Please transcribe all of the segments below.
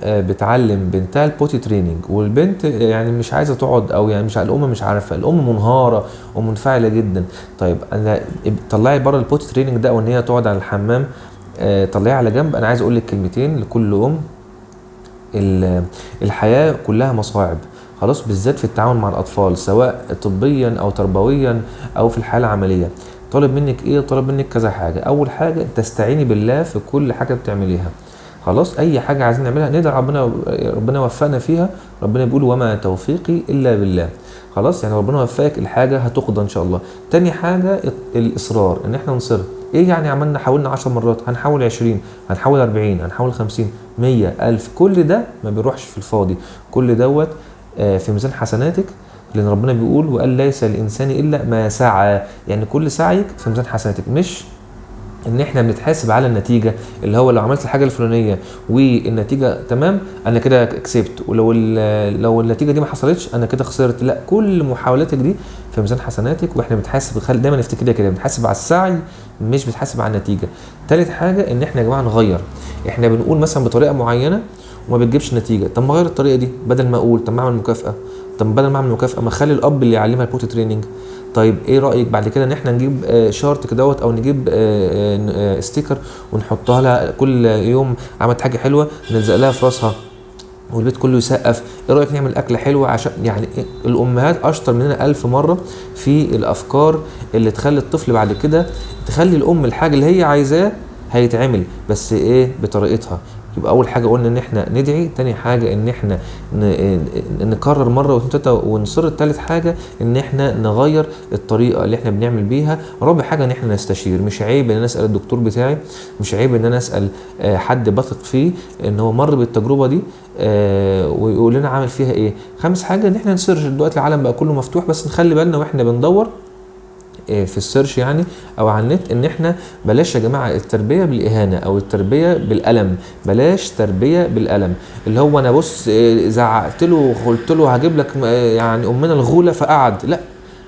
بتعلم بنتها البوتي تريننج، والبنت يعني مش عايزه تقعد، او يعني الام مش عارفه، الام منهاره ومنفعله جدا. طيب انا طلعي بره البوتي تريننج ده، او ان هي تقعد على الحمام، طلعيها على جنب. انا عايز اقول لك كلمتين لكل الحياه كلها مصاعب، خلاص، بالذات في التعامل مع الاطفال، سواء طبيا او تربويا او في الحاله العمليه. طالب منك ايه؟ طالب منك كذا حاجه. اول حاجه تستعيني بالله في كل حاجه بتعمليها، خلاص. اي حاجه عايزين نعملها ندعي ربنا يوفقنا فيها. ربنا بيقول وما توفيقي الا بالله، خلاص. يعني ربنا وفقك الحاجه هتقضى ان شاء الله. تاني حاجه الاصرار، ان احنا نصر. ايه يعني عملنا حاولنا 10 مرات، هنحاول 20، هنحاول 40، هنحاول 50، 100، 1000، كل ده ما بيروحش في الفاضي. كل دوت في ميزان حسناتك، لان ربنا بيقول وقال ليس الانسان الا ما سعى. يعني كل سعيك في ميزان حسناتك، مش ان احنا بنتحاسب على النتيجه، اللي هو لو عملت الحاجه الفلانيه والنتيجه تمام انا كده كسبت، ولو لو النتيجه دي ما حصلتش انا كده خسرت. لا، كل محاولاتك دي في ميزان حسناتك، واحنا بنتحاسب. دايما نفتكر كده، بنتحاسب على السعي مش بنتحاسب على النتيجه. ثالث حاجه ان احنا يا جماعه نغير. احنا بنقول مثلا بطريقه معينه وما بتجيبش نتيجه، طب ما اغير الطريقه دي، بدل ما اقول طب ما اعمل مكافاه، طب بدل ما اعمل مكافاه ما اخلي الاب اللي يعلمها البوت تريننج. طيب ايه رايك بعد كده ان احنا نجيب شارت كدهوت، او نجيب ستيكر ونحطها لها كل يوم عملت حاجه حلوه نلزق لها في راسها والبيت كله يسقف. ايه رايك نعمل اكله حلوه؟ عشان يعني الامهات اشطر مننا 1000 مره في الافكار اللي تخلي الطفل بعد كده، تخلي الام الحاجه اللي هي عايزاه هيتعمل، بس ايه؟ بطريقتها. يبقى اول حاجه قلنا ان احنا ندعي، تاني حاجه ان احنا نكرر مره واثنين وثلاثه ونصر، تالت حاجه ان احنا نغير الطريقه اللي احنا بنعمل بيها، رابع حاجه ان احنا نستشير. مش عيب ان انا اسال الدكتور بتاعي، مش عيب ان انا اسال حد بثق فيه ان هو مر بالتجربه دي ويقول لنا عامل فيها ايه. خامس حاجه ان احنا نسيرش. دلوقتي العالم بقى كله مفتوح، بس نخلي بالنا واحنا بندور في السيرش يعني او على النت، ان احنا بلاش يا جماعه التربيه بالاهانه او التربيه بالالم. بلاش تربيه بالالم، اللي هو انا بص زعقت له وقلت له هجيب لك يعني امنا الغوله فقعد. لا،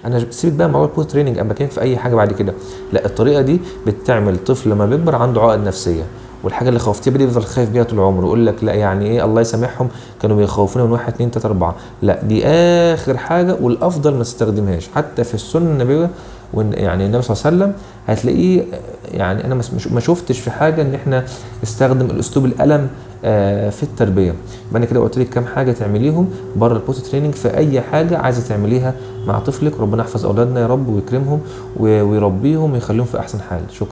انا سيبك بقى موضوع البوست تريننج، انا بكلمك في اي حاجه بعد كده. لا، الطريقه دي بتعمل طفل لما بيكبر عنده عقد نفسيه، والحاجه اللي خوفتيه بيه يفضل خايف بيها طول عمره، يقول لك لا يعني ايه الله يسامحهم كانوا بيخوفونا من 1 2 3 4. لا، دي اخر حاجه، والافضل ما تستخدمهاش. حتى في السنه النبويه يعني النبي صلى الله عليه وسلم هتلاقيه، يعني انا ما شفتش في حاجه ان احنا نستخدم الاسلوب الالم في التربيه. يبقى انا كده قلت لك كام حاجه تعمليهم بره البوست تريننج في اي حاجه عايزه تعمليها مع طفلك. ربنا يحفظ اولادنا يا رب ويكرمهم ويربيهم ويخليهم في احسن حال. شكرا.